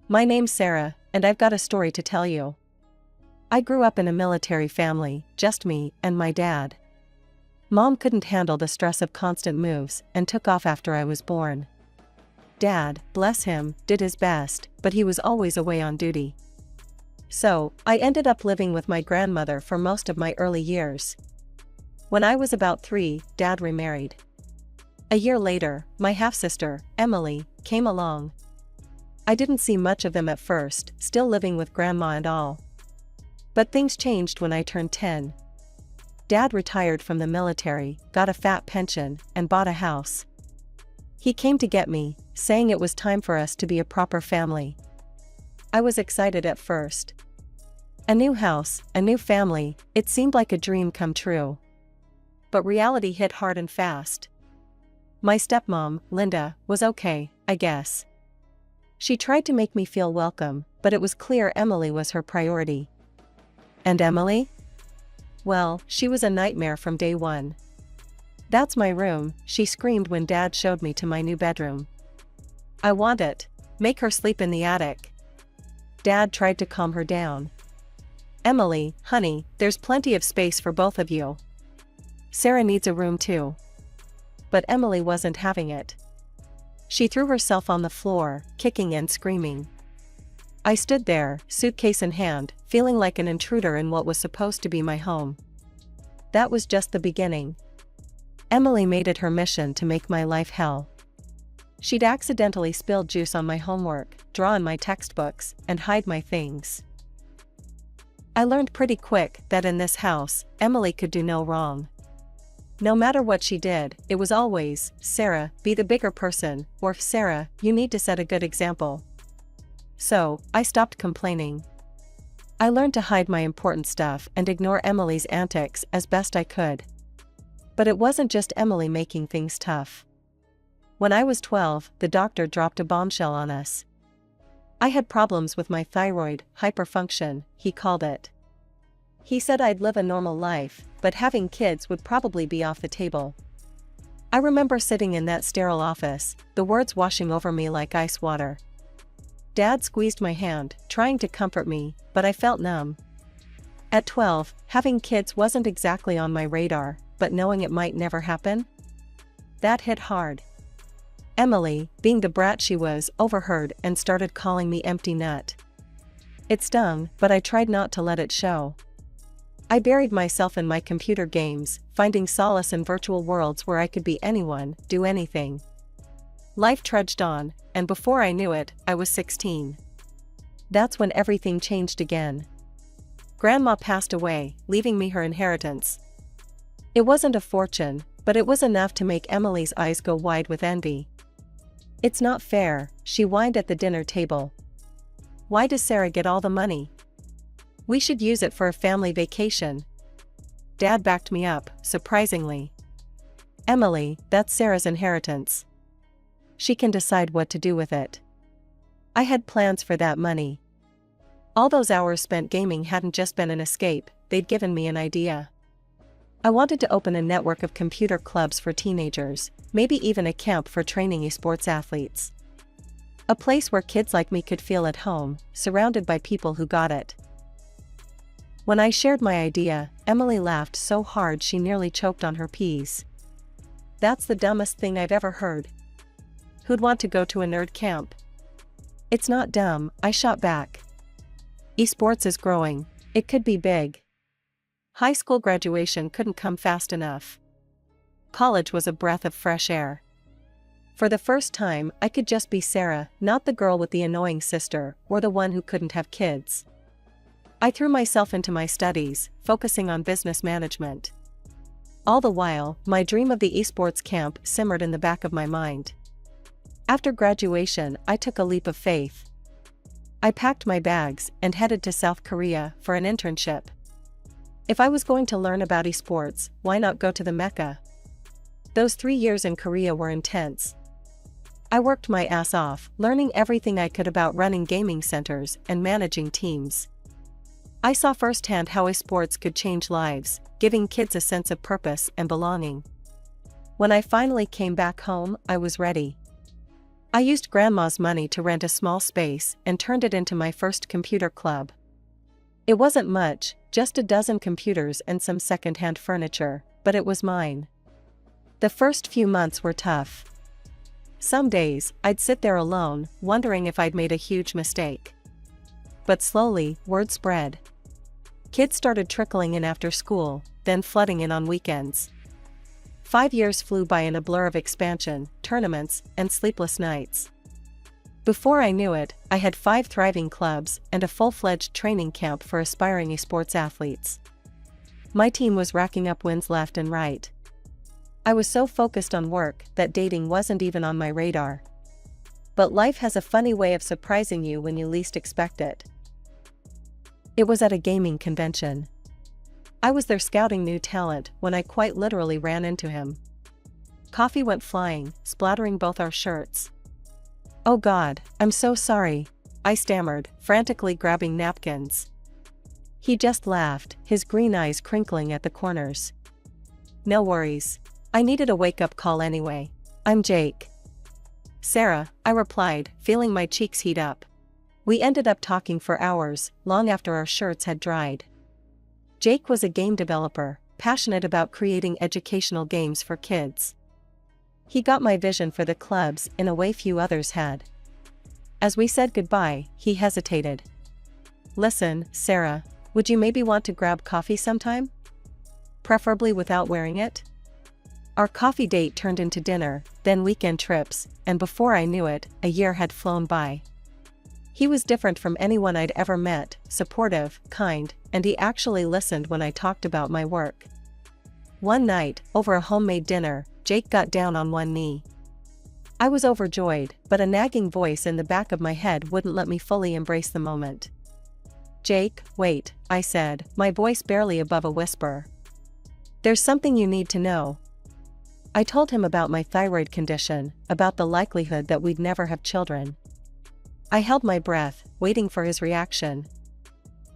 My name's Sarah, and I've got a story to tell you. I grew up in a military family, just me and my dad. Mom couldn't handle the stress of constant moves and took off after I was born. Dad, bless him, did his best, but he was always away on duty. So, I ended up living with my grandmother for most of my early years. When I was about 3, Dad remarried. A year later, my half-sister, Emily, came along. I didn't see much of them at first, still living with Grandma and all. But things changed when I turned 10. Dad retired from the military, got a fat pension, and bought a house. He came to get me, saying it was time for us to be a proper family. I was excited at first. A new house, a new family, it seemed like a dream come true. But reality hit hard and fast. My stepmom, Linda, was okay, I guess. She tried to make me feel welcome, but it was clear Emily was her priority. And Emily? Well, she was a nightmare from day one. "That's my room," she screamed when Dad showed me to my new bedroom. "I want it. Make her sleep in the attic." Dad tried to calm her down. "Emily, honey, there's plenty of space for both of you. Sarah needs a room too." But Emily wasn't having it. She threw herself on the floor, kicking and screaming. I stood there, suitcase in hand, feeling like an intruder in what was supposed to be my home. That was just the beginning. Emily made it her mission to make my life hell. She'd accidentally spilled juice on my homework, draw on my textbooks, and hide my things. I learned pretty quick that in this house, Emily could do no wrong. No matter what she did, it was always, "Sarah, be the bigger person," or "Sarah, you need to set a good example." So, I stopped complaining. I learned to hide my important stuff and ignore Emily's antics as best I could. But it wasn't just Emily making things tough. When I was 12, the doctor dropped a bombshell on us. I had problems with my thyroid, hyperfunction, he called it. He said I'd live a normal life, but having kids would probably be off the table. I remember sitting in that sterile office, the words washing over me like ice water. Dad squeezed my hand, trying to comfort me, but I felt numb. At 12, having kids wasn't exactly on my radar, but knowing it might never happen? That hit hard. Emily, being the brat she was, overheard and started calling me empty nut. It stung, but I tried not to let it show. I buried myself in my computer games, finding solace in virtual worlds where I could be anyone, do anything. Life trudged on, and before I knew it, I was 16. That's when everything changed again. Grandma passed away, leaving me her inheritance. It wasn't a fortune, but it was enough to make Emily's eyes go wide with envy. "It's not fair," she whined at the dinner table. "Why does Sarah get all the money? We should use it for a family vacation." Dad backed me up, surprisingly. "Emily, that's Sarah's inheritance. She can decide what to do with it." I had plans for that money. All those hours spent gaming hadn't just been an escape, they'd given me an idea. I wanted to open a network of computer clubs for teenagers, maybe even a camp for training esports athletes. A place where kids like me could feel at home, surrounded by people who got it. When I shared my idea, Emily laughed so hard she nearly choked on her peas. "That's the dumbest thing I've ever heard. Who'd want to go to a nerd camp?" "It's not dumb," I shot back. "Esports is growing. It could be big. High school graduation couldn't come fast enough. College was a breath of fresh air. For the first time, I could just be Sarah, not the girl with the annoying sister, or the one who couldn't have kids." I threw myself into my studies, focusing on business management. All the while, my dream of the esports camp simmered in the back of my mind. After graduation, I took a leap of faith. I packed my bags and headed to South Korea for an internship. If I was going to learn about esports, why not go to the Mecca? Those 3 years in Korea were intense. I worked my ass off, learning everything I could about running gaming centers and managing teams. I saw firsthand how esports could change lives, giving kids a sense of purpose and belonging. When I finally came back home, I was ready. I used grandma's money to rent a small space and turned it into my first computer club. It wasn't much, just a dozen computers and some second-hand furniture, but it was mine. The first few months were tough. Some days, I'd sit there alone, wondering if I'd made a huge mistake. But slowly, word spread. Kids started trickling in after school, then flooding in on weekends. 5 years flew by in a blur of expansion, tournaments, and sleepless nights. Before I knew it, I had 5 thriving clubs and a full-fledged training camp for aspiring esports athletes. My team was racking up wins left and right. I was so focused on work that dating wasn't even on my radar. But life has a funny way of surprising you when you least expect it. It was at a gaming convention. I was there scouting new talent when I quite literally ran into him. Coffee went flying, splattering both our shirts. "Oh God, I'm so sorry," I stammered, frantically grabbing napkins. He just laughed, his green eyes crinkling at the corners. "No worries. I needed a wake-up call anyway. I'm Jake." "Sarah," I replied, feeling my cheeks heat up. We ended up talking for hours, long after our shirts had dried. Jake was a game developer, passionate about creating educational games for kids. He got my vision for the clubs in a way few others had. As we said goodbye, he hesitated. "Listen, Sarah, would you maybe want to grab coffee sometime? Preferably without wearing it?" Our coffee date turned into dinner, then weekend trips, and before I knew it, a year had flown by. He was different from anyone I'd ever met, supportive, kind, and he actually listened when I talked about my work. One night, over a homemade dinner, Jake got down on one knee. I was overjoyed, but a nagging voice in the back of my head wouldn't let me fully embrace the moment. "Jake, wait," I said, my voice barely above a whisper. "There's something you need to know." I told him about my thyroid condition, about the likelihood that we'd never have children. I held my breath, waiting for his reaction.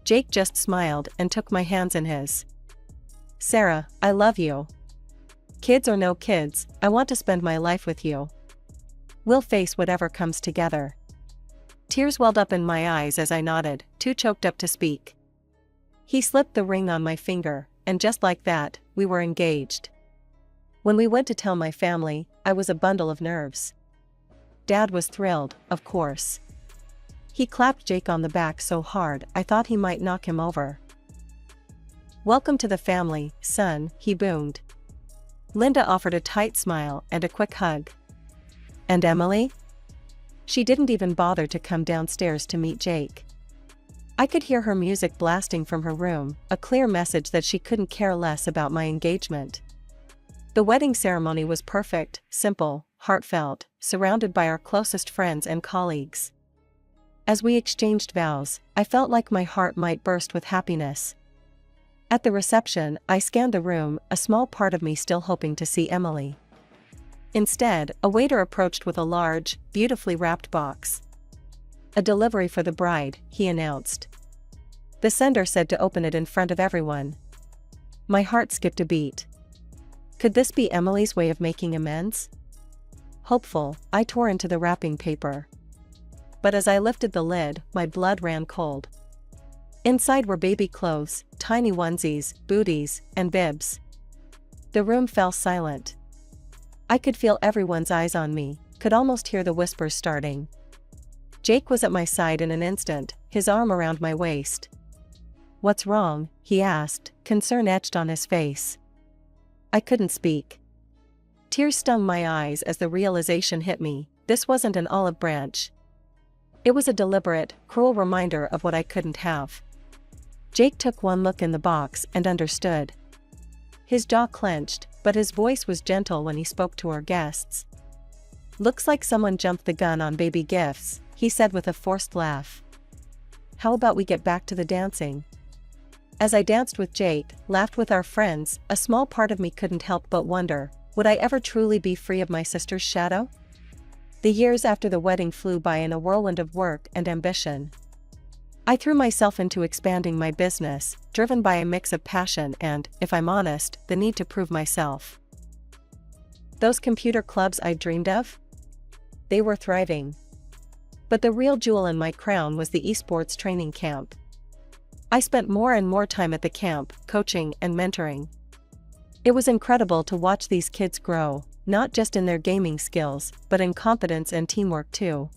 Jake just smiled and took my hands in his. "Sarah, I love you. Kids or no kids, I want to spend my life with you. We'll face whatever comes together." Tears welled up in my eyes as I nodded, too choked up to speak. He slipped the ring on my finger, and just like that, we were engaged. When we went to tell my family, I was a bundle of nerves. Dad was thrilled, of course. He clapped Jake on the back so hard I thought he might knock him over. "Welcome to the family, son," he boomed. Linda offered a tight smile and a quick hug. "And Emily?" She didn't even bother to come downstairs to meet Jake. I could hear her music blasting from her room, a clear message that she couldn't care less about my engagement. The wedding ceremony was perfect, simple, heartfelt, surrounded by our closest friends and colleagues. As we exchanged vows, I felt like my heart might burst with happiness. At the reception, I scanned the room, a small part of me still hoping to see Emily. Instead, a waiter approached with a large, beautifully wrapped box. "A delivery for the bride," he announced. The sender said to open it in front of everyone. My heart skipped a beat. Could this be Emily's way of making amends? Hopeful, I tore into the wrapping paper. But as I lifted the lid, my blood ran cold. Inside were baby clothes, tiny onesies, booties, and bibs. The room fell silent. I could feel everyone's eyes on me, could almost hear the whispers starting. Jake was at my side in an instant, his arm around my waist. "What's wrong?" he asked, concern etched on his face. I couldn't speak. Tears stung my eyes as the realization hit me, this wasn't an olive branch. It was a deliberate, cruel reminder of what I couldn't have. Jake took one look in the box and understood. His jaw clenched, but his voice was gentle when he spoke to our guests. "Looks like someone jumped the gun on baby gifts," he said with a forced laugh. "How about we get back to the dancing?" As I danced with Jake, laughed with our friends, a small part of me couldn't help but wonder, would I ever truly be free of my sister's shadow? The years after the wedding flew by in a whirlwind of work and ambition. I threw myself into expanding my business, driven by a mix of passion and, if I'm honest, the need to prove myself. Those computer clubs I dreamed of? they were thriving. But the real jewel in my crown was the esports training camp. I spent more and more time at the camp, coaching and mentoring. It was incredible to watch these kids grow, not just in their gaming skills, but in confidence and teamwork too.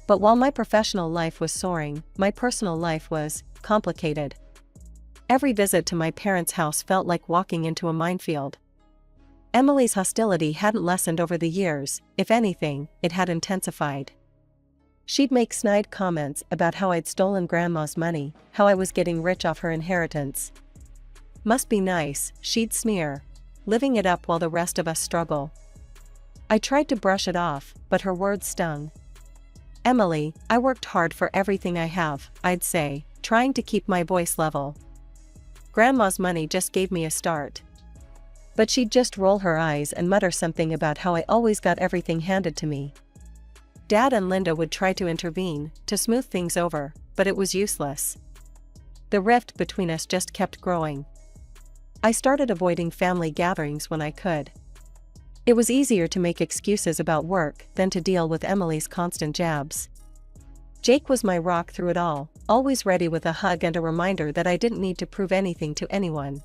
But while my professional life was soaring, my personal life was complicated. Every visit to my parents' house felt like walking into a minefield. Emily's hostility hadn't lessened over the years, if anything, it had intensified. She'd make snide comments about how I'd stolen Grandma's money, how I was getting rich off her inheritance. Must be nice, she'd sneer, living it up while the rest of us struggle. I tried to brush it off, but her words stung. Emily, I worked hard for everything I have, I'd say, trying to keep my voice level. Grandma's money just gave me a start. But she'd just roll her eyes and mutter something about how I always got everything handed to me. Dad and Linda would try to intervene, to smooth things over, but it was useless. The rift between us just kept growing. I started avoiding family gatherings when I could. It was easier to make excuses about work than to deal with Emily's constant jabs. Jake was my rock through it all, always ready with a hug and a reminder that I didn't need to prove anything to anyone.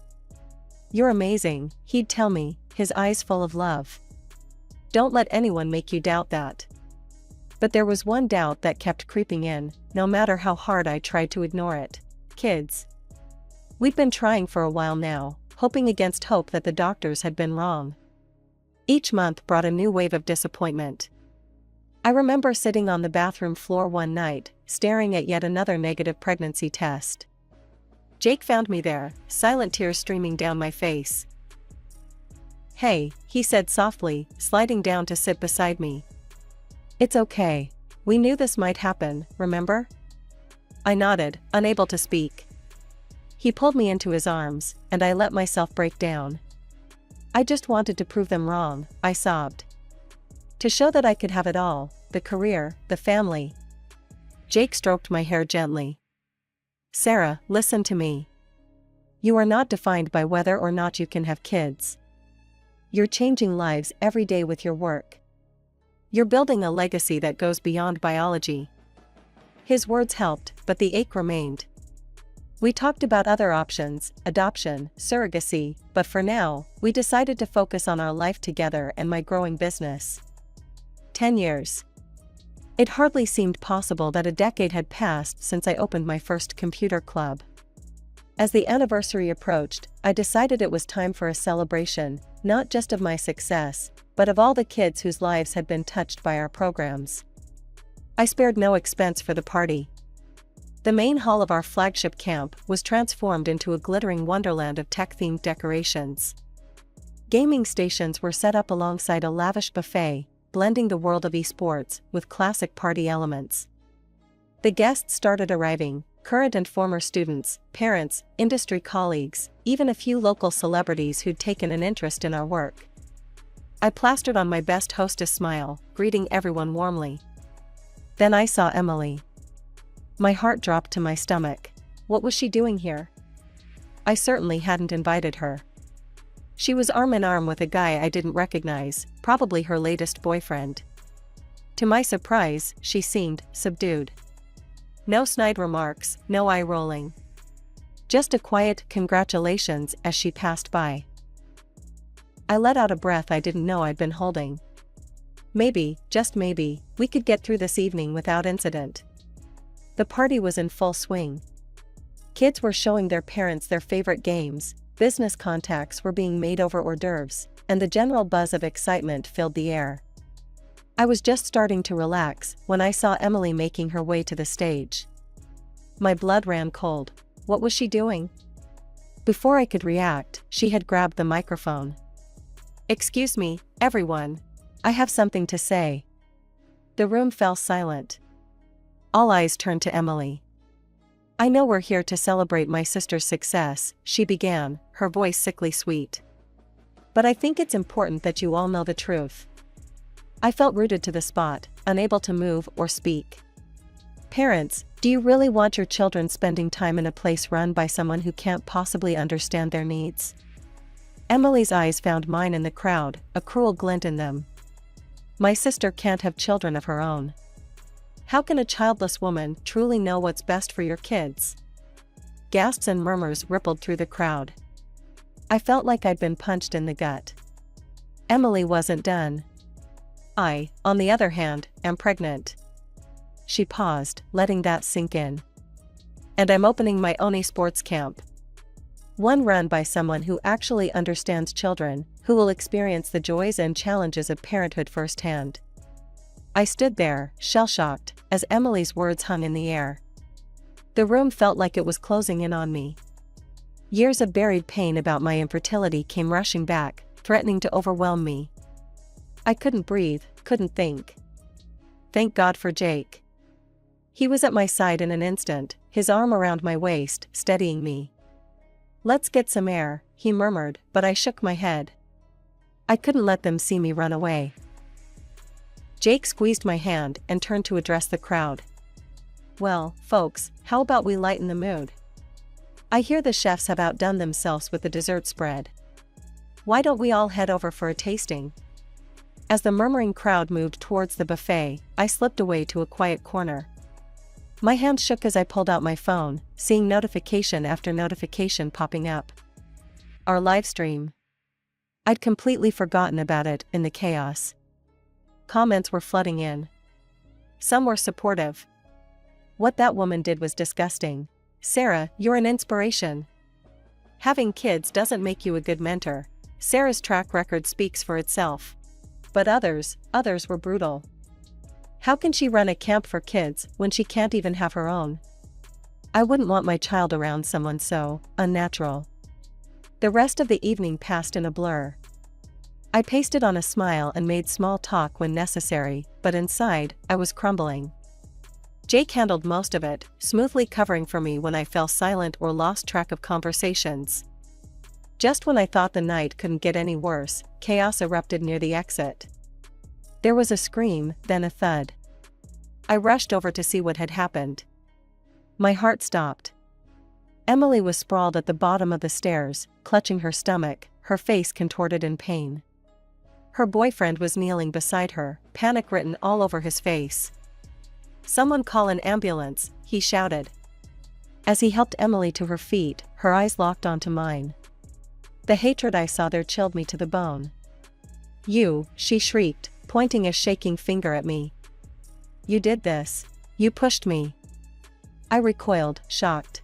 You're amazing, he'd tell me, his eyes full of love. Don't let anyone make you doubt that. But there was one doubt that kept creeping in, no matter how hard I tried to ignore it. Kids. We'd been trying for a while now, hoping against hope that the doctors had been wrong. Each month brought a new wave of disappointment. I remember sitting on the bathroom floor one night, staring at yet another negative pregnancy test. Jake found me there, silent tears streaming down my face. Hey, he said softly, sliding down to sit beside me. It's okay. We knew this might happen, remember? I nodded, unable to speak. He pulled me into his arms, and I let myself break down. I just wanted to prove them wrong, I sobbed. To show that I could have it all, the career, the family. Jake stroked my hair gently. Sarah, listen to me. You are not defined by whether or not you can have kids. You're changing lives every day with your work. You're building a legacy that goes beyond biology. His words helped, but the ache remained. We talked about other options, adoption, surrogacy, but for now, we decided to focus on our life together and my growing business. 10 years. It hardly seemed possible that a decade had passed since I opened my first computer club. As the anniversary approached, I decided it was time for a celebration, not just of my success, but of all the kids whose lives had been touched by our programs. I spared no expense for the party. The main hall of our flagship camp was transformed into a glittering wonderland of tech-themed decorations. Gaming stations were set up alongside a lavish buffet, blending the world of esports with classic party elements. The guests started arriving, current and former students, parents, industry colleagues, even a few local celebrities who'd taken an interest in our work. I plastered on my best hostess smile, greeting everyone warmly. Then I saw Emily. My heart dropped to my stomach. What was she doing here? I certainly hadn't invited her. She was arm in arm with a guy I didn't recognize, probably her latest boyfriend. To my surprise, she seemed subdued. No snide remarks, no eye rolling. Just a quiet congratulations as she passed by. I let out a breath I didn't know I'd been holding. Maybe, just maybe, we could get through this evening without incident. The party was in full swing. Kids were showing their parents their favorite games, business contacts were being made over hors d'oeuvres, and the general buzz of excitement filled the air. I was just starting to relax when I saw Emily making her way to the stage. My blood ran cold. What was she doing? Before I could react, she had grabbed the microphone. Excuse me, everyone. I have something to say. The room fell silent. All eyes turned to Emily. I know we're here to celebrate my sister's success, she began, her voice sickly sweet. But I think it's important that you all know the truth. I felt rooted to the spot, unable to move or speak. Parents, do you really want your children spending time in a place run by someone who can't possibly understand their needs? Emily's eyes found mine in the crowd, a cruel glint in them. My sister can't have children of her own. How can a childless woman truly know what's best for your kids? Gasps and murmurs rippled through the crowd. I felt like I'd been punched in the gut. Emily wasn't done. I, on the other hand, am pregnant. She paused, letting that sink in. And I'm opening my own esports camp. One run by someone who actually understands children, who will experience the joys and challenges of parenthood firsthand. I stood there, shell-shocked, as Emily's words hung in the air. The room felt like it was closing in on me. Years of buried pain about my infertility came rushing back, threatening to overwhelm me. I couldn't breathe, couldn't think. Thank God for Jake. He was at my side in an instant, his arm around my waist, steadying me. "Let's get some air," he murmured, but I shook my head. I couldn't let them see me run away. Jake squeezed my hand and turned to address the crowd. "Well, folks, how about we lighten the mood? I hear the chefs have outdone themselves with the dessert spread. Why don't we all head over for a tasting?" As the murmuring crowd moved towards the buffet, I slipped away to a quiet corner. My hand shook as I pulled out my phone, seeing notification after notification popping up. Our live stream. I'd completely forgotten about it in the chaos. Comments were flooding in. Some were supportive. "What that woman did was disgusting. Sarah, you're an inspiration. Having kids doesn't make you a good mentor. Sarah's track record speaks for itself." But others were brutal. "How can she run a camp for kids when she can't even have her own? I wouldn't want my child around someone so unnatural." The rest of the evening passed in a blur. I pasted on a smile and made small talk when necessary, but inside, I was crumbling. Jake handled most of it, smoothly covering for me when I fell silent or lost track of conversations. Just when I thought the night couldn't get any worse, chaos erupted near the exit. There was a scream, then a thud. I rushed over to see what had happened. My heart stopped. Emily was sprawled at the bottom of the stairs, clutching her stomach, her face contorted in pain. Her boyfriend was kneeling beside her, panic written all over his face. "Someone call an ambulance," he shouted. As he helped Emily to her feet, her eyes locked onto mine. The hatred I saw there chilled me to the bone. "You," she shrieked, pointing a shaking finger at me. "You did this. You pushed me." I recoiled, shocked.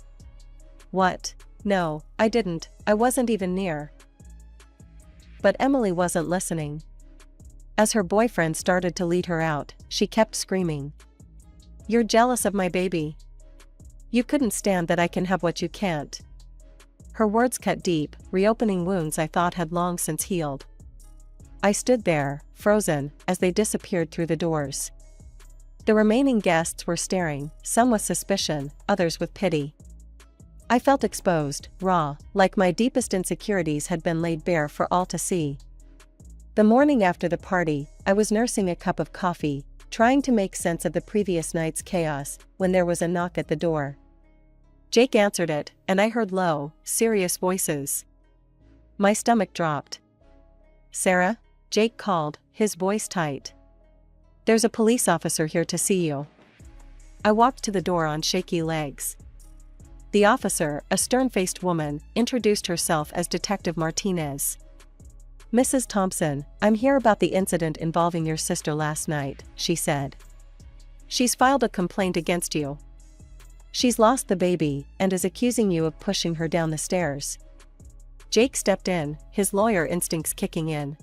"What? No, I didn't, I wasn't even near." But Emily wasn't listening. As her boyfriend started to lead her out, she kept screaming. "You're jealous of my baby. You couldn't stand that I can have what you can't." Her words cut deep, reopening wounds I thought had long since healed. I stood there, frozen, as they disappeared through the doors. The remaining guests were staring, some with suspicion, others with pity. I felt exposed, raw, like my deepest insecurities had been laid bare for all to see. The morning after the party, I was nursing a cup of coffee, trying to make sense of the previous night's chaos, when there was a knock at the door. Jake answered it, and I heard low, serious voices. My stomach dropped. "Sarah?" Jake called, his voice tight. "There's a police officer here to see you." I walked to the door on shaky legs. The officer, a stern-faced woman, introduced herself as Detective Martinez. "Mrs. Thompson, I'm here about the incident involving your sister last night," she said. "She's filed a complaint against you. She's lost the baby, and is accusing you of pushing her down the stairs." Jake stepped in, his lawyer instincts kicking in.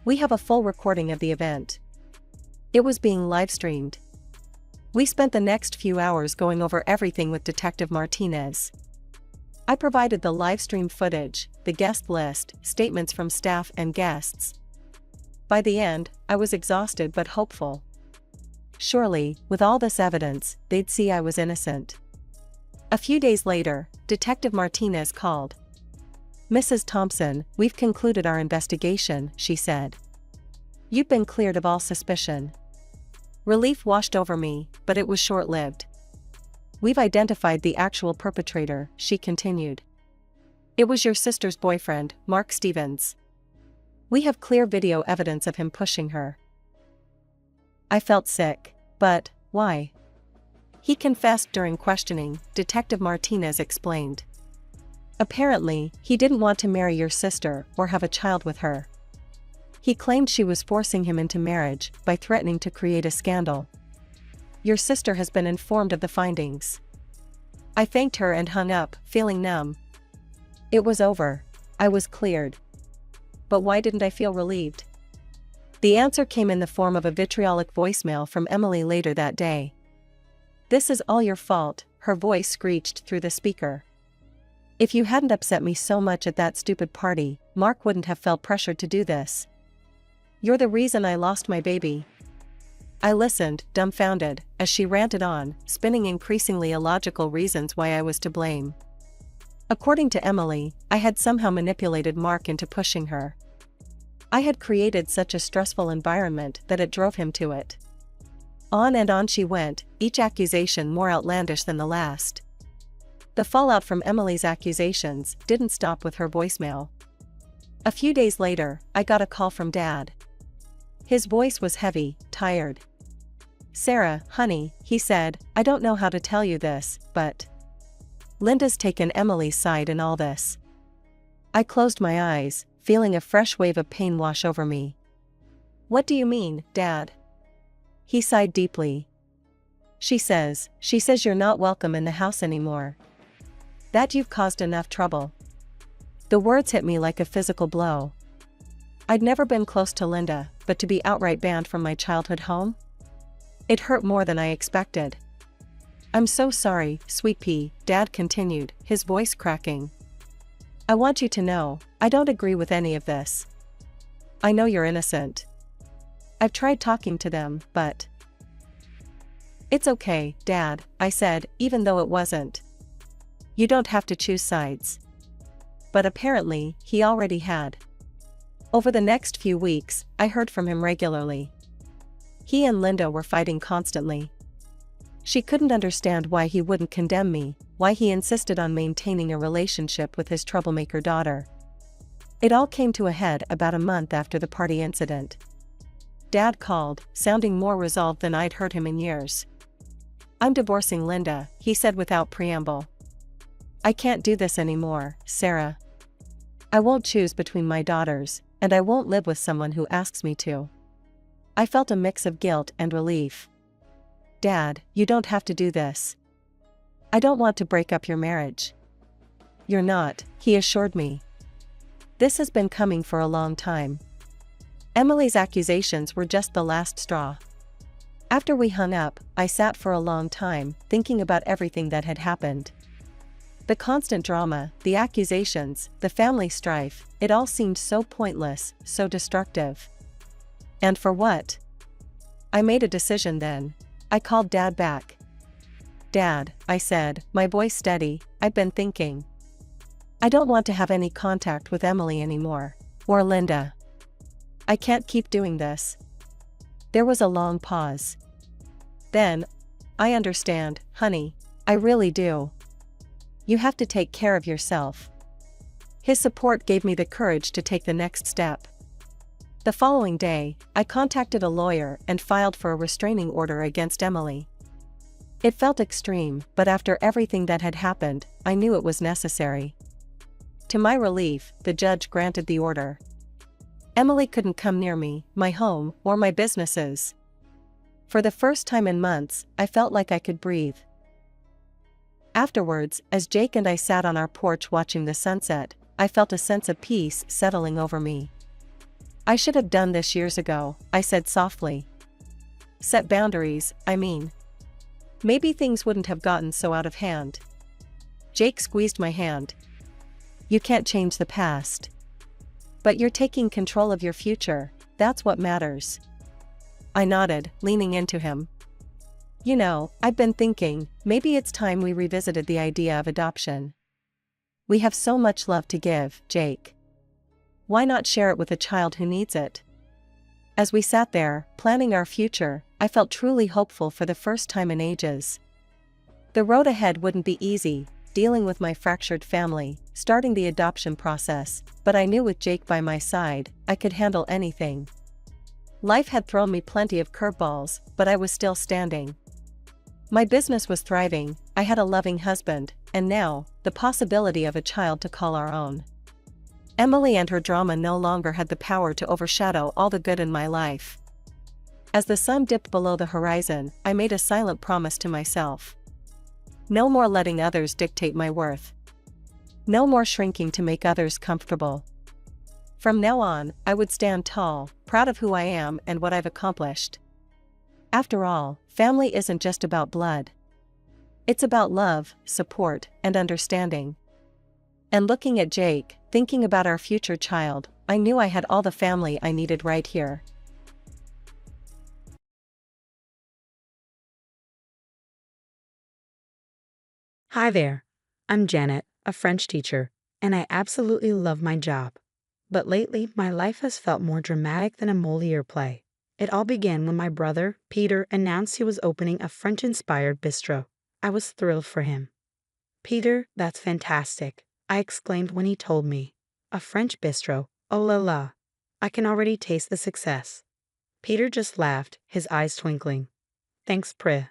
"We have a full recording of the event. It was being live-streamed." We spent the next few hours going over everything with Detective Martinez. I provided the live-stream footage, the guest list, statements from staff and guests. By the end, I was exhausted but hopeful. Surely, with all this evidence, they'd see I was innocent. A few days later, Detective Martinez called. "Mrs. Thompson, we've concluded our investigation," she said. "You've been cleared of all suspicion." Relief washed over me, but it was short-lived. "We've identified the actual perpetrator," she continued. "It was your sister's boyfriend, Mark Stevens. We have clear video evidence of him pushing her. I felt sick. But, why? He confessed during questioning, Detective Martinez explained. Apparently, he didn't want to marry your sister or have a child with her. He claimed she was forcing him into marriage by threatening to create a scandal. Your sister has been informed of the findings. I thanked her and hung up, feeling numb. It was over. I was cleared. But why didn't I feel relieved? The answer came in the form of a vitriolic voicemail from Emily later that day. "This is all your fault," her voice screeched through the speaker. "If you hadn't upset me so much at that stupid party, Mark wouldn't have felt pressured to do this. You're the reason I lost my baby." I listened, dumbfounded, as she ranted on, spinning increasingly illogical reasons why I was to blame. According to Emily, I had somehow manipulated Mark into pushing her. I had created such a stressful environment that it drove him to it. On and on she went, each accusation more outlandish than the last. The fallout from Emily's accusations didn't stop with her voicemail. A few days later, I got a call from Dad. His voice was heavy, tired. "Sarah, honey," he said, "I don't know how to tell you this, but Linda's taken Emily's side in all this." I closed my eyes, feeling a fresh wave of pain wash over me. "What do you mean, Dad?" He sighed deeply. She says you're not welcome in the house anymore. That you've caused enough trouble." The words hit me like a physical blow. I'd never been close to Linda, but to be outright banned from my childhood home? It hurt more than I expected. "I'm so sorry, sweet pea," Dad continued, his voice cracking. "I want you to know, I don't agree with any of this. I know you're innocent. I've tried talking to them, but..." "It's okay, Dad," I said, even though it wasn't. "You don't have to choose sides." But apparently, he already had. Over the next few weeks, I heard from him regularly. He and Linda were fighting constantly. She couldn't understand why he wouldn't condemn me, why he insisted on maintaining a relationship with his troublemaker daughter. It all came to a head about a month after the party incident. Dad called, sounding more resolved than I'd heard him in years. "I'm divorcing Linda," he said without preamble. "I can't do this anymore, Sarah. I won't choose between my daughters, and I won't live with someone who asks me to." I felt a mix of guilt and relief. "Dad, you don't have to do this. I don't want to break up your marriage." "You're not," he assured me. "This has been coming for a long time." Emily's accusations were just the last straw. After we hung up, I sat for a long time, thinking about everything that had happened. The constant drama, the accusations, the family strife, it all seemed so pointless, so destructive. And for what? I made a decision then. I called Dad back. "Dad," I said, my voice steady, "I've been thinking. I don't want to have any contact with Emily anymore. Or Linda. I can't keep doing this." There was a long pause. Then, "I understand, honey. I really do. You have to take care of yourself." His support gave me the courage to take the next step. The following day, I contacted a lawyer and filed for a restraining order against Emily. It felt extreme, but after everything that had happened, I knew it was necessary. To my relief, the judge granted the order. Emily couldn't come near me, my home, or my businesses. For the first time in months, I felt like I could breathe. Afterwards, as Jake and I sat on our porch watching the sunset, I felt a sense of peace settling over me. "I should have done this years ago," I said softly. "Set boundaries, I mean. Maybe things wouldn't have gotten so out of hand." Jake squeezed my hand. "You can't change the past. But you're taking control of your future, that's what matters." I nodded, leaning into him. "You know, I've been thinking, maybe it's time we revisited the idea of adoption. We have so much love to give, Jake. Why not share it with a child who needs it?" As we sat there, planning our future, I felt truly hopeful for the first time in ages. The road ahead wouldn't be easy, dealing with my fractured family, starting the adoption process, but I knew with Jake by my side, I could handle anything. Life had thrown me plenty of curveballs, but I was still standing. My business was thriving, I had a loving husband, and now, the possibility of a child to call our own. Emily and her drama no longer had the power to overshadow all the good in my life. As the sun dipped below the horizon, I made a silent promise to myself. No more letting others dictate my worth. No more shrinking to make others comfortable. From now on, I would stand tall, proud of who I am and what I've accomplished. After all, family isn't just about blood. It's about love, support, and understanding. And looking at Jake, thinking about our future child, I knew I had all the family I needed right here. Hi there, I'm Janet, a French teacher, and I absolutely love my job. But lately, my life has felt more dramatic than a Molière play. It all began when my brother, Peter, announced he was opening a French-inspired bistro. I was thrilled for him. "Peter, that's fantastic," I exclaimed when he told me. "A French bistro, oh la la. I can already taste the success." Peter just laughed, his eyes twinkling. "Thanks, Pri.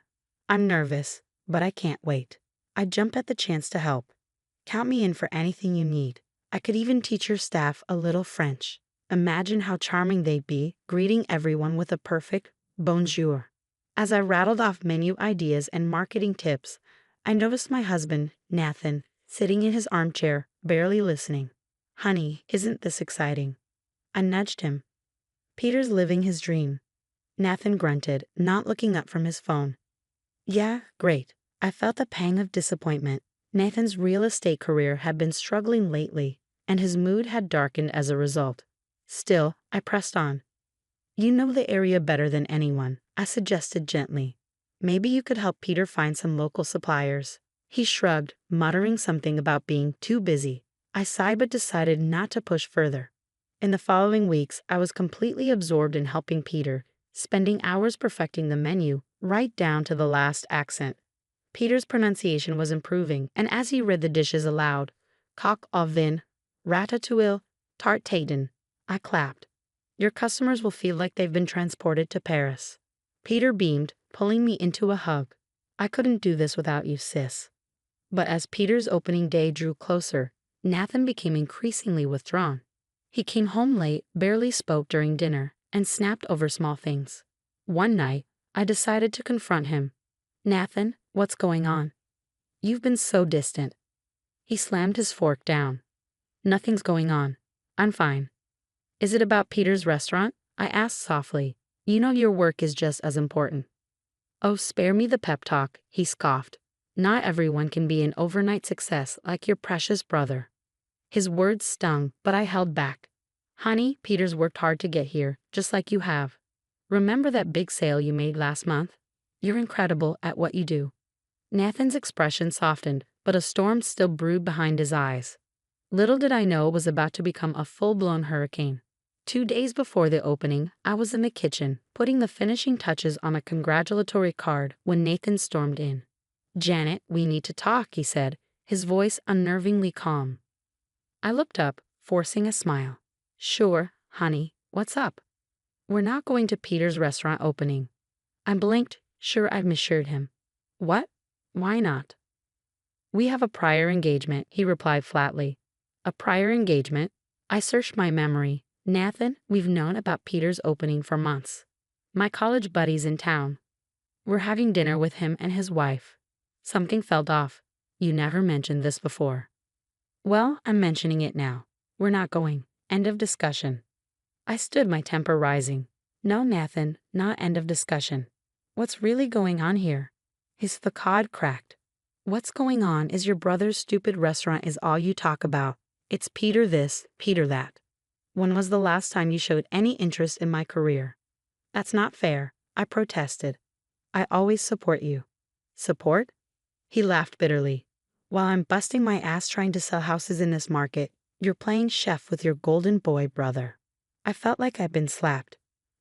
I'm nervous, but I can't wait. I jump at the chance to help. Count me in for anything you need. I could even teach your staff a little French. Imagine how charming they'd be, greeting everyone with a perfect bonjour." As I rattled off menu ideas and marketing tips, I noticed my husband, Nathan, sitting in his armchair, barely listening. "Honey, isn't this exciting?" I nudged him. "Peter's living his dream." Nathan grunted, not looking up from his phone. "Yeah, great." I felt a pang of disappointment. Nathan's real estate career had been struggling lately, and his mood had darkened as a result. Still, I pressed on. "You know the area better than anyone," I suggested gently. "Maybe you could help Peter find some local suppliers." He shrugged, muttering something about being too busy. I sighed but decided not to push further. In the following weeks, I was completely absorbed in helping Peter, spending hours perfecting the menu, right down to the last accent. Peter's pronunciation was improving, and as he read the dishes aloud, coq au vin, ratatouille, tarte tatin, I clapped. "Your customers will feel like they've been transported to Paris." Peter beamed, pulling me into a hug. "I couldn't do this without you, sis." But as Peter's opening day drew closer, Nathan became increasingly withdrawn. He came home late, barely spoke during dinner, and snapped over small things. One night, I decided to confront him. "Nathan, what's going on? You've been so distant." He slammed his fork down. "Nothing's going on. I'm fine." "Is it about Peter's restaurant?" I asked softly. "You know your work is just as important." "Oh, spare me the pep talk," he scoffed. "Not everyone can be an overnight success like your precious brother." His words stung, but I held back. "Honey, Peter's worked hard to get here, just like you have. Remember that big sale you made last month? You're incredible at what you do." Nathan's expression softened, but a storm still brewed behind his eyes. Little did I know it was about to become a full-blown hurricane. 2 days before the opening, I was in the kitchen, putting the finishing touches on a congratulatory card when Nathan stormed in. "Janet, we need to talk," he said, his voice unnervingly calm. I looked up, forcing a smile. "Sure, honey, what's up?" "We're not going to Peter's restaurant opening." I blinked, sure I'd misheard him. "What? Why not?" "We have a prior engagement," he replied flatly. "A prior engagement?" I searched my memory. "Nathan, we've known about Peter's opening for months. My college buddy's in town. We're having dinner with him and his wife." Something felt off. "You never mentioned this before." "Well, I'm mentioning it now. We're not going. End of discussion." I stood, my temper rising. "No, Nathan, not end of discussion. What's really going on here?" His facade cracked. "What's going on is your brother's stupid restaurant is all you talk about. It's Peter this, Peter that. When was the last time you showed any interest in my career?" "That's not fair," I protested. "I always support you." "Support?" He laughed bitterly. "While I'm busting my ass trying to sell houses in this market, you're playing chef with your golden boy brother." I felt like I'd been slapped.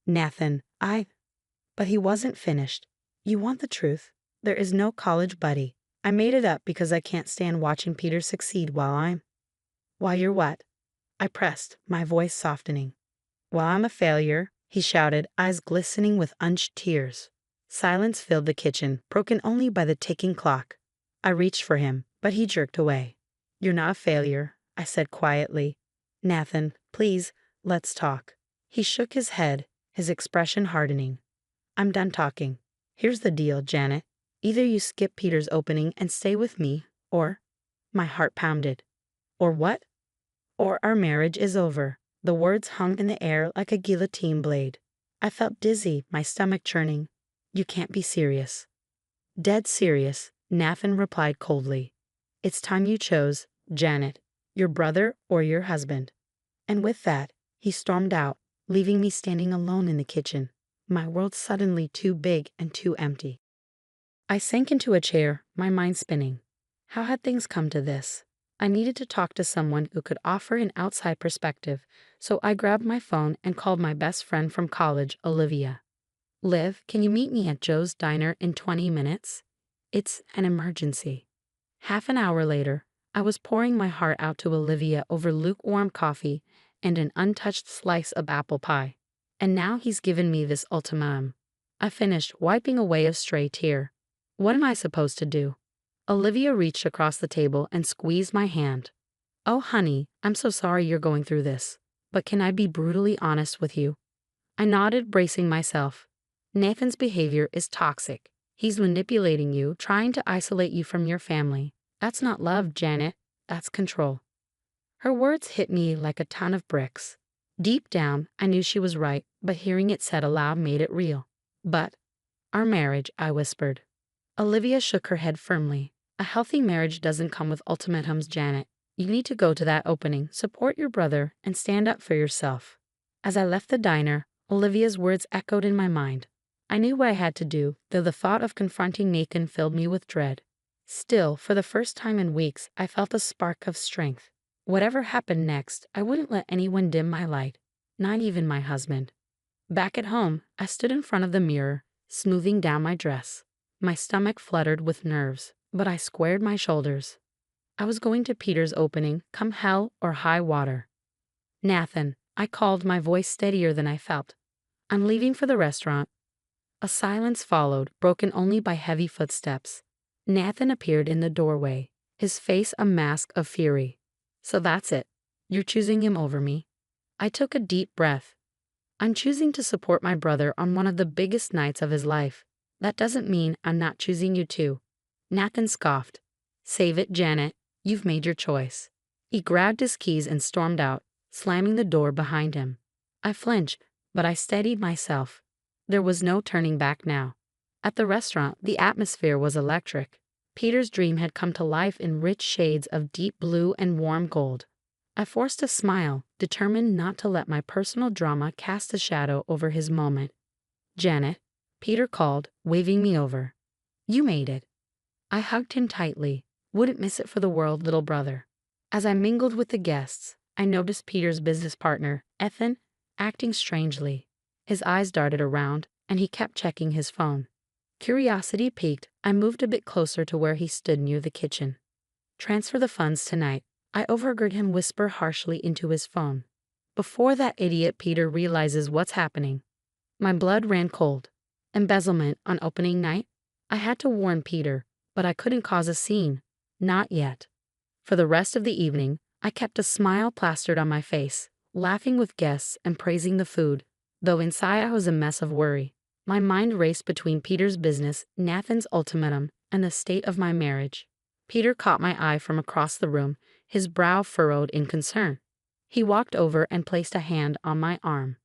"Nathan, But he wasn't finished. "You want the truth? There is no college buddy. I made it up because I can't stand watching Peter succeed while you're what?" I pressed, my voice softening. "While I'm a failure, he shouted, eyes glistening with unshed tears. Silence filled the kitchen, broken only by the ticking clock. I reached for him, but he jerked away. "You're not a failure," I said quietly. "Nathan, please, let's talk." He shook his head, his expression hardening. "I'm done talking. Here's the deal, Janet. Either you skip Peter's opening and stay with me, or—" My heart pounded. "Or what?" "Or our marriage is over." The words hung in the air like a guillotine blade. I felt dizzy, my stomach churning. "You can't be serious." "Dead serious," Nathan replied coldly. "It's time you chose, Janet, your brother or your husband." And with that, he stormed out, leaving me standing alone in the kitchen, my world suddenly too big and too empty. I sank into a chair, my mind spinning. How had things come to this? I needed to talk to someone who could offer an outside perspective, so I grabbed my phone and called my best friend from college, Olivia. "Liv, can you meet me at Joe's Diner in 20 minutes? It's an emergency." Half an hour later, I was pouring my heart out to Olivia over lukewarm coffee and an untouched slice of apple pie. And now he's given me this ultimatum. I finished, wiping away a stray tear. What am I supposed to do? Olivia reached across the table and squeezed my hand. "Oh, honey, I'm so sorry you're going through this. But can I be brutally honest with you?" I nodded, bracing myself. "Nathan's behavior is toxic. He's manipulating you, trying to isolate you from your family. That's not love, Janet. That's control." Her words hit me like a ton of bricks. Deep down, I knew she was right, but hearing it said aloud made it real. "But our marriage," I whispered. Olivia shook her head firmly. "A healthy marriage doesn't come with ultimatums, Janet. You need to go to that opening, support your brother, and stand up for yourself." As I left the diner, Olivia's words echoed in my mind. I knew what I had to do, though the thought of confronting Nathan filled me with dread. Still, for the first time in weeks, I felt a spark of strength. Whatever happened next, I wouldn't let anyone dim my light, not even my husband. Back at home, I stood in front of the mirror, smoothing down my dress. My stomach fluttered with nerves, but I squared my shoulders. I was going to Peter's opening, come hell or high water. "Nathan," I called, my voice steadier than I felt. "I'm leaving for the restaurant." A silence followed, broken only by heavy footsteps. Nathan appeared in the doorway, his face a mask of fury. "So that's it. You're choosing him over me." I took a deep breath. "I'm choosing to support my brother on one of the biggest nights of his life. That doesn't mean I'm not choosing you too." Nathan scoffed. "Save it, Janet. You've made your choice." He grabbed his keys and stormed out, slamming the door behind him. I flinched, but I steadied myself. There was no turning back now. At the restaurant, the atmosphere was electric. Peter's dream had come to life in rich shades of deep blue and warm gold. I forced a smile, determined not to let my personal drama cast a shadow over his moment. "Janet," Peter called, waving me over. "You made it." I hugged him tightly. Wouldn't miss it for the world, little brother. As I mingled with the guests, I noticed Peter's business partner, Ethan, acting strangely. His eyes darted around, and he kept checking his phone. Curiosity piqued, I moved a bit closer to where he stood near the kitchen. "Transfer the funds tonight," I overheard him whisper harshly into his phone. "Before that idiot Peter realizes what's happening." My blood ran cold. Embezzlement on opening night? I had to warn Peter, but I couldn't cause a scene. Not yet. For the rest of the evening, I kept a smile plastered on my face, laughing with guests and praising the food, though inside I was a mess of worry. My mind raced between Peter's business, Nathan's ultimatum, and the state of my marriage. Peter caught my eye from across the room, his brow furrowed in concern. He walked over and placed a hand on my arm.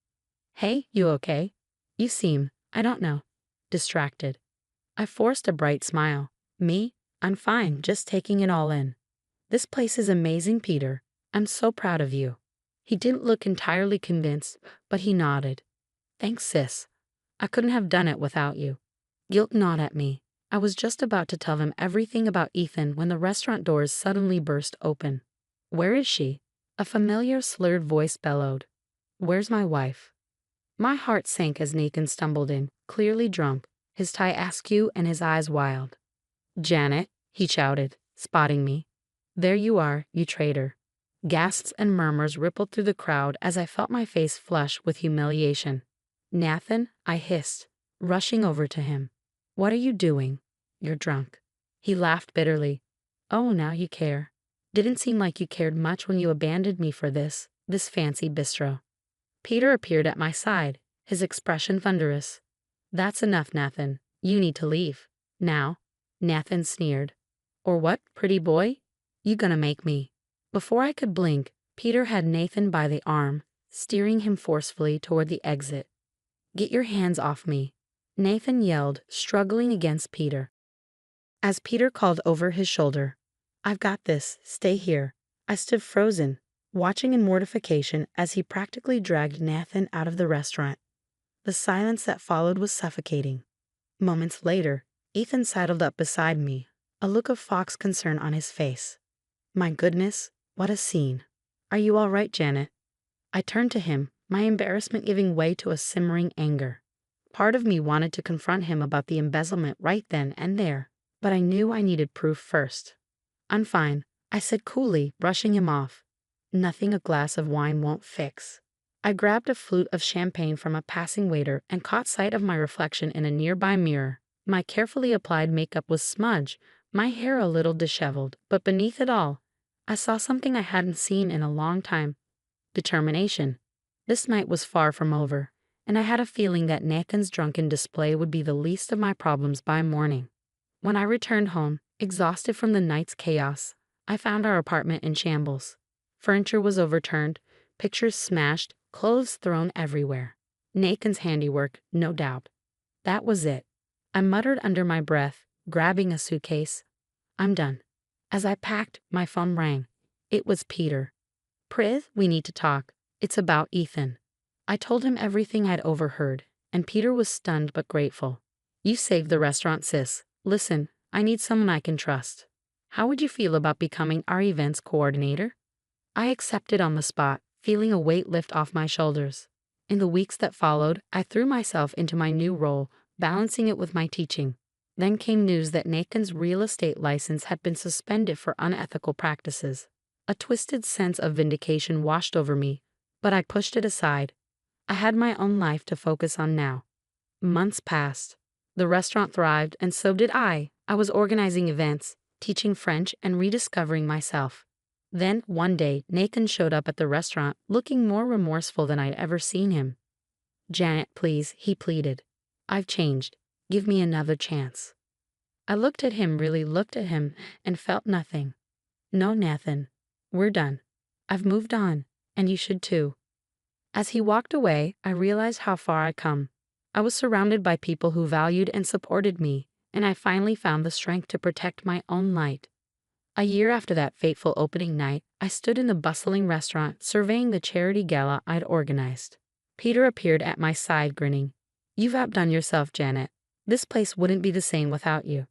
"Hey, you okay? You seem, I don't know, distracted." I forced a bright smile. "Me? I'm fine, just taking it all in." "This place is amazing, Peter. I'm so proud of you." He didn't look entirely convinced, but he nodded. "Thanks, sis. I couldn't have done it without you." Guilt gnawed at me. I was just about to tell him everything about Ethan when the restaurant doors suddenly burst open. "Where is she?" A familiar slurred voice bellowed. "Where's my wife?" My heart sank as Nathan stumbled in, clearly drunk, his tie askew and his eyes wild. "Janet," he shouted, spotting me. "There you are, you traitor." Gasps and murmurs rippled through the crowd as I felt my face flush with humiliation. Nathan, I hissed, rushing over to him. What are you doing? You're drunk. He laughed bitterly. Oh, now you care. Didn't seem like you cared much when you abandoned me for this fancy bistro. Peter appeared at my side, his expression thunderous. That's enough, Nathan. You need to leave. Now. Nathan sneered. Or what, pretty boy? You gonna make me? Before I could blink, Peter had Nathan by the arm, steering him forcefully toward the exit. Get your hands off me, Nathan yelled, struggling against Peter. As Peter called over his shoulder, I've got this, stay here, I stood frozen, watching in mortification as he practically dragged Nathan out of the restaurant. The silence that followed was suffocating. Moments later, Ethan sidled up beside me, a look of fox concern on his face. My goodness, what a scene. Are you all right, Janet? I turned to him, my embarrassment giving way to a simmering anger. Part of me wanted to confront him about the embezzlement right then and there, but I knew I needed proof first. I'm fine, I said coolly, brushing him off. Nothing a glass of wine won't fix. I grabbed a flute of champagne from a passing waiter and caught sight of my reflection in a nearby mirror. My carefully applied makeup was smudged, my hair a little disheveled, but beneath it all, I saw something I hadn't seen in a long time. Determination. This night was far from over, and I had a feeling that Nathan's drunken display would be the least of my problems by morning. When I returned home, exhausted from the night's chaos, I found our apartment in shambles. Furniture was overturned, pictures smashed, clothes thrown everywhere. Nathan's handiwork, no doubt. That was it. I muttered under my breath, grabbing a suitcase. I'm done. As I packed, my phone rang. It was Peter. Prith, we need to talk. It's about Ethan. I told him everything I'd overheard, and Peter was stunned but grateful. You saved the restaurant, sis. Listen, I need someone I can trust. How would you feel about becoming our events coordinator? I accepted on the spot, feeling a weight lift off my shoulders. In the weeks that followed, I threw myself into my new role, balancing it with my teaching. Then came news that Nathan's real estate license had been suspended for unethical practices. A twisted sense of vindication washed over me, but I pushed it aside. I had my own life to focus on now. Months passed. The restaurant thrived, and so did I. I was organizing events, teaching French, and rediscovering myself. Then, one day, Nathan showed up at the restaurant, looking more remorseful than I'd ever seen him. Janet, please, he pleaded. I've changed. Give me another chance. I looked at him, really looked at him, and felt nothing. No, Nathan. We're done. I've moved on, and you should too. As he walked away, I realized how far I'd come. I was surrounded by people who valued and supported me, and I finally found the strength to protect my own light. A year after that fateful opening night, I stood in the bustling restaurant surveying the charity gala I'd organized. Peter appeared at my side, grinning. You've outdone yourself, Janet. This place wouldn't be the same without you.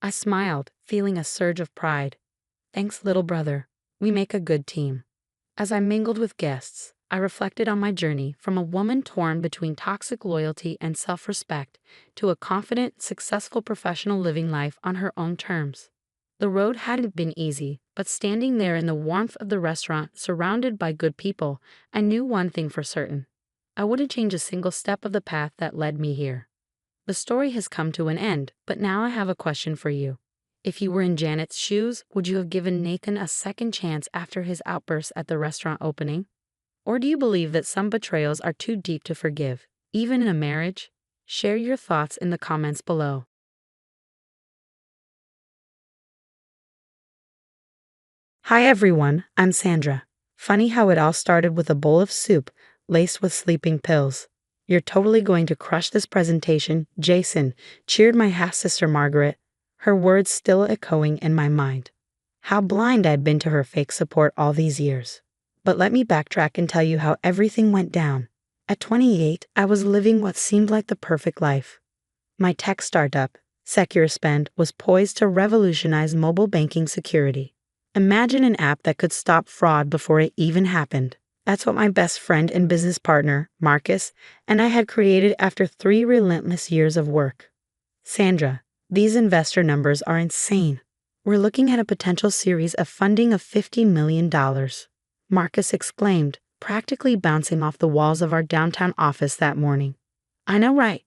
I smiled, feeling a surge of pride. Thanks, little brother. We make a good team. As I mingled with guests, I reflected on my journey from a woman torn between toxic loyalty and self-respect to a confident, successful professional living life on her own terms. The road hadn't been easy, but standing there in the warmth of the restaurant, surrounded by good people, I knew one thing for certain. I wouldn't change a single step of the path that led me here. The story has come to an end, but now I have a question for you. If you were in Janet's shoes, would you have given Nathan a second chance after his outbursts at the restaurant opening? Or do you believe that some betrayals are too deep to forgive, even in a marriage? Share your thoughts in the comments below. Hi everyone, I'm Sandra. Funny how it all started with a bowl of soup laced with sleeping pills. You're totally going to crush this presentation, Jason, cheered my half-sister Margaret, her words still echoing in my mind. How blind I'd been to her fake support all these years. But let me backtrack and tell you how everything went down. At 28, I was living what seemed like the perfect life. My tech startup, Secure Spend, was poised to revolutionize mobile banking security. Imagine an app that could stop fraud before it even happened. That's what my best friend and business partner, Marcus, and I had created after 3 relentless years of work. Sandra, these investor numbers are insane. We're looking at a potential series of funding of $50 million. Marcus exclaimed, practically bouncing off the walls of our downtown office that morning. I know, right?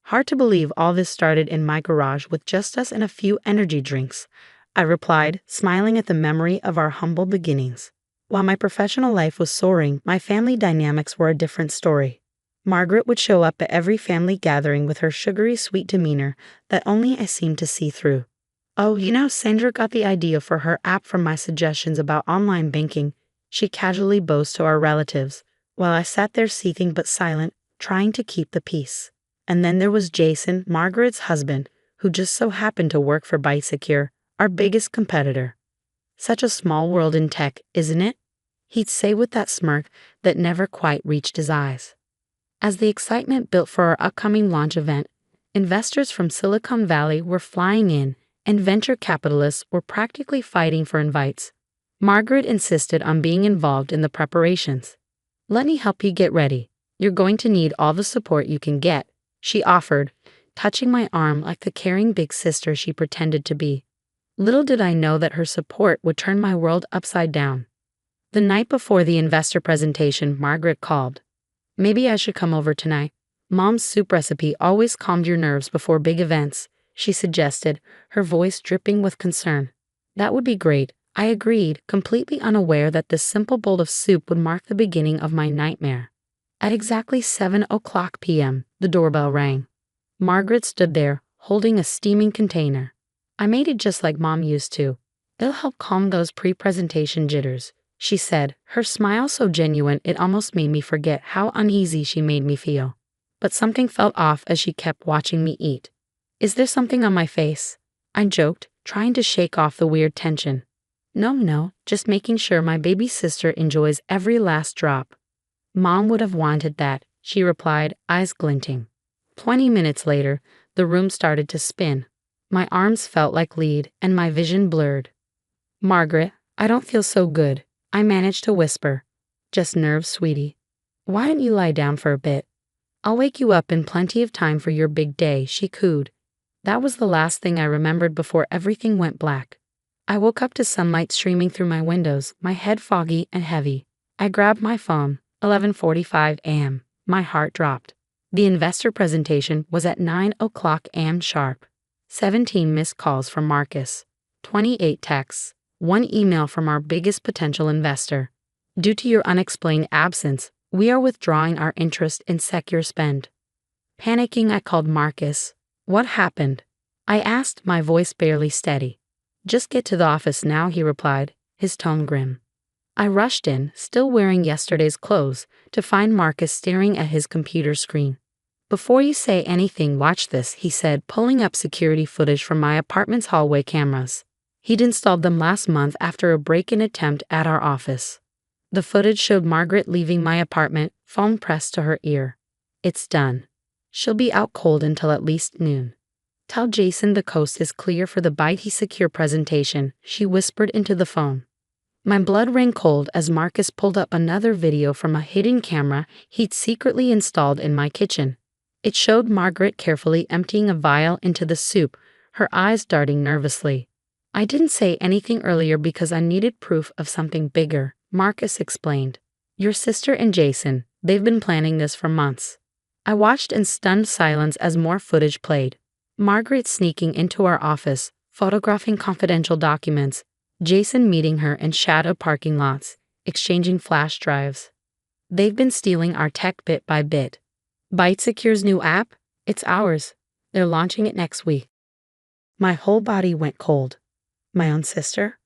Hard to believe all this started in my garage with just us and a few energy drinks, I replied, smiling at the memory of our humble beginnings. While my professional life was soaring, my family dynamics were a different story. Margaret would show up at every family gathering with her sugary sweet demeanor that only I seemed to see through. Oh, Sandra got the idea for her app from my suggestions about online banking, she casually boasts to our relatives, while I sat there seething but silent, trying to keep the peace. And then there was Jason, Margaret's husband, who just so happened to work for ByteSecure, our biggest competitor. Such a small world in tech, isn't it? He'd say with that smirk that never quite reached his eyes. As the excitement built for our upcoming launch event, investors from Silicon Valley were flying in, and venture capitalists were practically fighting for invites. Margaret insisted on being involved in the preparations. Let me help you get ready. You're going to need all the support you can get, she offered, touching my arm like the caring big sister she pretended to be. Little did I know that her support would turn my world upside down. The night before the investor presentation, Margaret called. Maybe I should come over tonight. Mom's soup recipe always calmed your nerves before big events, she suggested, her voice dripping with concern. That would be great, I agreed, completely unaware that this simple bowl of soup would mark the beginning of my nightmare. At exactly 7:00 p.m., the doorbell rang. Margaret stood there, holding a steaming container. I made it just like Mom used to. It'll help calm those pre-presentation jitters, she said, her smile so genuine it almost made me forget how uneasy she made me feel. But something felt off as she kept watching me eat. Is there something on my face? I joked, trying to shake off the weird tension. No, just making sure my baby sister enjoys every last drop. Mom would have wanted that, she replied, eyes glinting. 20 minutes later, the room started to spin. My arms felt like lead, and my vision blurred. Margaret, I don't feel so good, I managed to whisper. Just nerves, sweetie. Why don't you lie down for a bit? I'll wake you up in plenty of time for your big day, she cooed. That was the last thing I remembered before everything went black. I woke up to sunlight streaming through my windows, my head foggy and heavy. I grabbed my phone, 11:45 a.m. My heart dropped. The investor presentation was at 9:00 a.m. sharp. 17 missed calls from Marcus. 28 texts. 1 email from our biggest potential investor. Due to your unexplained absence, we are withdrawing our interest in Secure Spend. Panicking, I called Marcus. What happened? I asked, my voice barely steady. Just get to the office now, he replied, his tone grim. I rushed in, still wearing yesterday's clothes, to find Marcus staring at his computer screen. Before you say anything, watch this, he said, pulling up security footage from my apartment's hallway cameras. He'd installed them last month after a break-in attempt at our office. The footage showed Margaret leaving my apartment, phone pressed to her ear. It's done. She'll be out cold until at least noon. Tell Jason the coast is clear for the ByteSecure presentation, she whispered into the phone. My blood ran cold as Marcus pulled up another video from a hidden camera he'd secretly installed in my kitchen. It showed Margaret carefully emptying a vial into the soup, her eyes darting nervously. I didn't say anything earlier because I needed proof of something bigger, Marcus explained. Your sister and Jason, they've been planning this for months. I watched in stunned silence as more footage played. Margaret sneaking into our office, photographing confidential documents, Jason meeting her in shadow parking lots, exchanging flash drives. They've been stealing our tech bit by bit. ByteSecure's new app? It's ours. They're launching it next week. My whole body went cold. My own sister?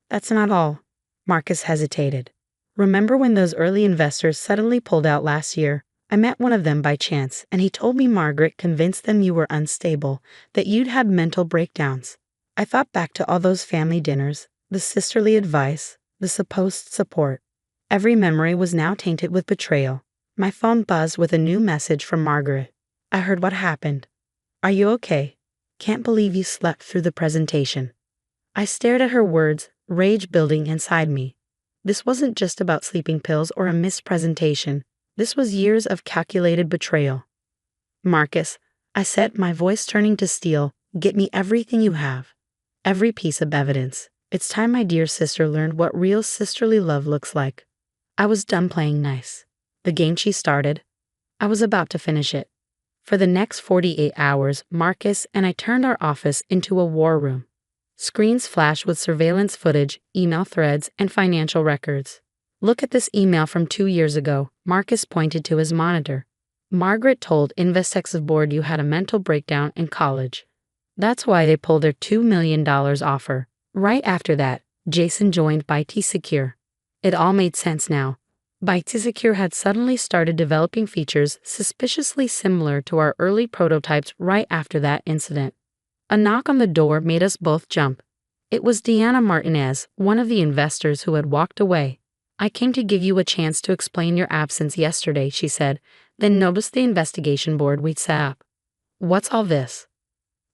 That's not all. Marcus hesitated. Remember when those early investors suddenly pulled out last year? I met one of them by chance, and he told me Margaret convinced them you were unstable, that you'd had mental breakdowns. I thought back to all those family dinners, the sisterly advice, the supposed support. Every memory was now tainted with betrayal. My phone buzzed with a new message from Margaret. I heard what happened. Are you okay? Can't believe you slept through the presentation. I stared at her words, rage building inside me. This wasn't just about sleeping pills or a missed presentation. This was years of calculated betrayal. Marcus, I said, my voice turning to steel, get me everything you have. Every piece of evidence. It's time my dear sister learned what real sisterly love looks like. I was done playing nice. The game she started, I was about to finish it. For the next 48 hours, Marcus and I turned our office into a war room. Screens flashed with surveillance footage, email threads, and financial records. "Look at this email from 2 years ago," Marcus pointed to his monitor. "Margaret told Investex's board you had a mental breakdown in college. That's why they pulled their $2 million offer." Right after that, Jason joined ByteSecure. It all made sense now. ByteSecure had suddenly started developing features suspiciously similar to our early prototypes right after that incident. A knock on the door made us both jump. It was Deanna Martinez, one of the investors who had walked away. "I came to give you a chance to explain your absence yesterday," she said, then noticed the investigation board we'd set up. "What's all this?"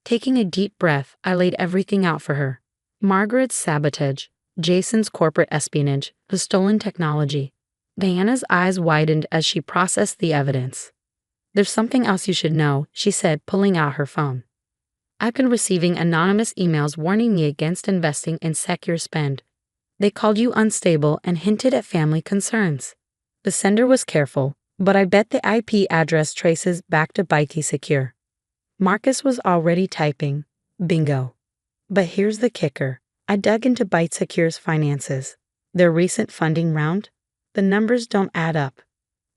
Taking a deep breath, I laid everything out for her. Margaret's sabotage, Jason's corporate espionage, the stolen technology. Diana's eyes widened as she processed the evidence. "There's something else you should know," she said, pulling out her phone. "I've been receiving anonymous emails warning me against investing in secure spend. They called you unstable and hinted at family concerns." The sender was careful, but I bet the IP address traces back to ByteSecure. Marcus was already typing. Bingo. But here's the kicker. I dug into ByteSecure's finances. Their recent funding round? The numbers don't add up.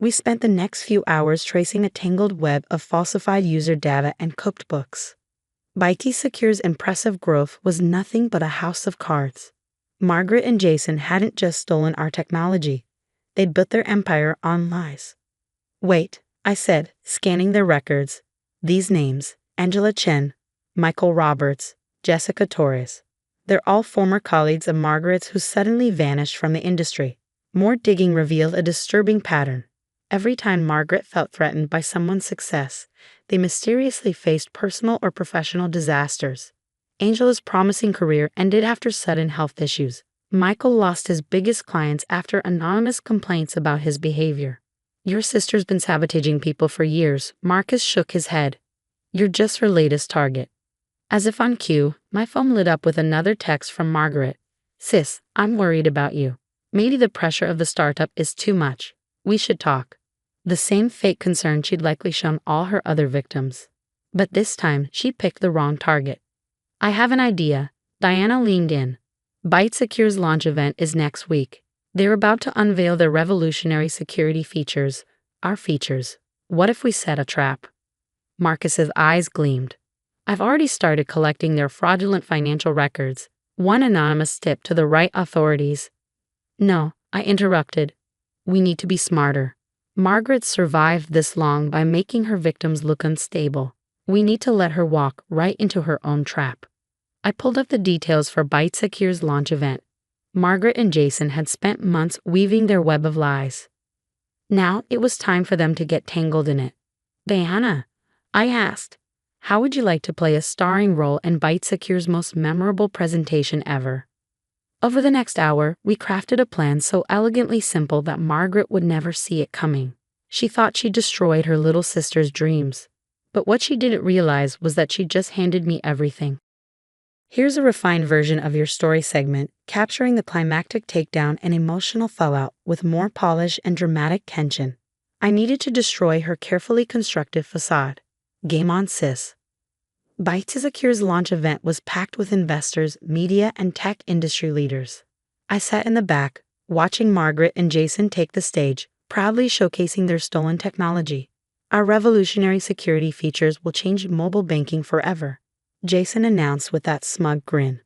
We spent the next few hours tracing a tangled web of falsified user data and cooked books. ByteSecure's impressive growth was nothing but a house of cards. Margaret and Jason hadn't just stolen our technology. They'd built their empire on lies. "Wait," I said, scanning their records. "These names, Angela Chen, Michael Roberts, Jessica Torres. They're all former colleagues of Margaret's who suddenly vanished from the industry." More digging revealed a disturbing pattern. Every time Margaret felt threatened by someone's success, they mysteriously faced personal or professional disasters. Angela's promising career ended after sudden health issues. Michael lost his biggest clients after anonymous complaints about his behavior. "Your sister's been sabotaging people for years." Marcus shook his head. "You're just her latest target." As if on cue, my phone lit up with another text from Margaret. "Sis, I'm worried about you. Maybe the pressure of the startup is too much. We should talk." The same fake concern she'd likely shown all her other victims. But this time, she picked the wrong target. "I have an idea." Diana leaned in. ByteSecure's launch event is next week. They're about to unveil their revolutionary security features. Our features. What if we set a trap? Marcus's eyes gleamed. "I've already started collecting their fraudulent financial records." One anonymous tip to the right authorities. "No," I interrupted. "We need to be smarter. Margaret survived this long by making her victims look unstable. We need to let her walk right into her own trap." I pulled up the details for ByteSecure's launch event. Margaret and Jason had spent months weaving their web of lies. Now it was time for them to get tangled in it. "Diana," I asked, "how would you like to play a starring role in ByteSecure's most memorable presentation ever?" Over the next hour, we crafted a plan so elegantly simple that Margaret would never see it coming. She thought she destroyed her little sister's dreams. But what she didn't realize was that she just handed me everything. Here's a refined version of your story segment, capturing the climactic takedown and emotional fallout with more polish and dramatic tension. I needed to destroy her carefully constructed facade. Game on, sis. ByteSecure's launch event was packed with investors, media, and tech industry leaders. I sat in the back, watching Margaret and Jason take the stage, proudly showcasing their stolen technology. "Our revolutionary security features will change mobile banking forever," Jason announced with that smug grin.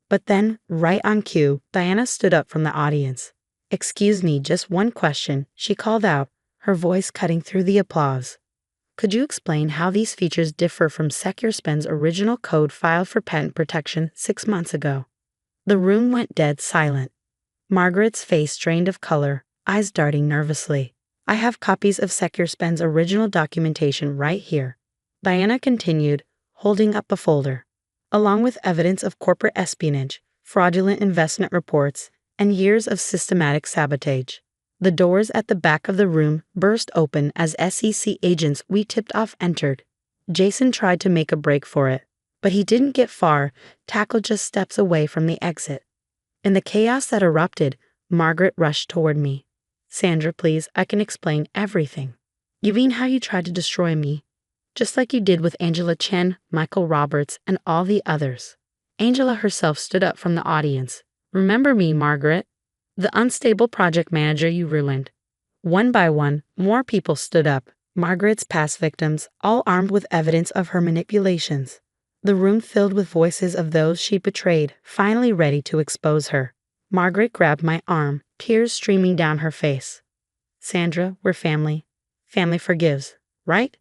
But then, right on cue, Diana stood up from the audience. "Excuse me, just one question," she called out, her voice cutting through the applause. "Could you explain how these features differ from SecureSpend's original code filed for patent protection 6 months ago?" The room went dead silent. Margaret's face drained of color, eyes darting nervously. "I have copies of SecureSpend's original documentation right here," Diana continued, holding up a folder. "Along with evidence of corporate espionage, fraudulent investment reports, and years of systematic sabotage." The doors at the back of the room burst open as SEC agents we tipped off entered. Jason tried to make a break for it, but he didn't get far, tackled just steps away from the exit. In the chaos that erupted, Margaret rushed toward me. "Sandra, please, I can explain everything." "You mean how you tried to destroy me?" just like you did with Angela Chen, Michael Roberts, and all the others. Angela herself stood up from the audience. Remember me, Margaret? The unstable project manager you ruined. One by one, more people stood up. Margaret's past victims, all armed with evidence of her manipulations. The room filled with voices of those she betrayed, finally ready to expose her. Margaret grabbed my arm, tears streaming down her face. Sandra, we're family. Family forgives, right?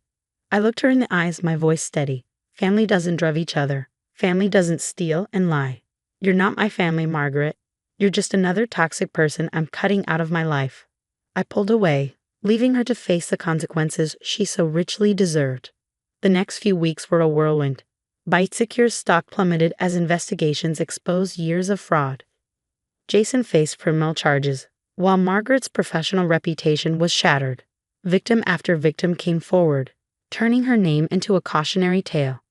I looked her in the eyes, my voice steady. Family doesn't drive each other. Family doesn't steal and lie. You're not my family, Margaret. You're just another toxic person I'm cutting out of my life. I pulled away, leaving her to face the consequences she so richly deserved. The next few weeks were a whirlwind. BiteSecure's stock plummeted as investigations exposed years of fraud. Jason faced criminal charges, while Margaret's professional reputation was shattered. Victim after victim came forward, turning her name into a cautionary tale.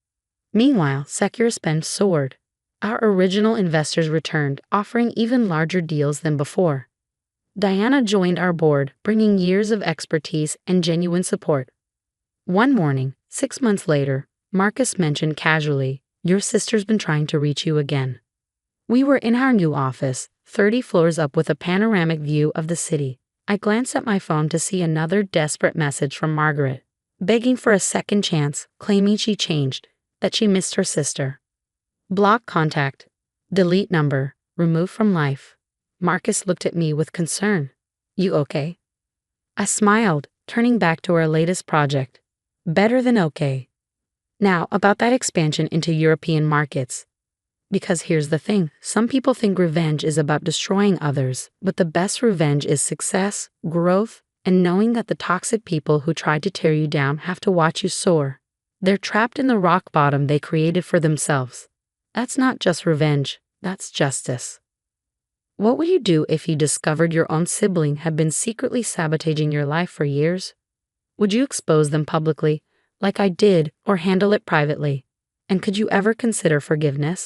Meanwhile, Secure's spend soared. Our original investors returned, offering even larger deals than before. Diana joined our board, bringing years of expertise and genuine support. One morning, 6 months later, Marcus mentioned casually, "Your sister's been trying to reach you again." We were in our new office, 30 floors up with a panoramic view of the city. I glanced at my phone to see another desperate message from Margaret, begging for a second chance, claiming she changed, that she missed her sister. Block contact. Delete number. Remove from life. Marcus looked at me with concern. You okay? I smiled, turning back to our latest project. Better than okay. Now, about that expansion into European markets. Because here's the thing, some people think revenge is about destroying others, but the best revenge is success, growth, and knowing that the toxic people who tried to tear you down have to watch you soar. They're trapped in the rock bottom they created for themselves. That's not just revenge, that's justice. What would you do if you discovered your own sibling had been secretly sabotaging your life for years? Would you expose them publicly, like I did, or handle it privately? And could you ever consider forgiveness?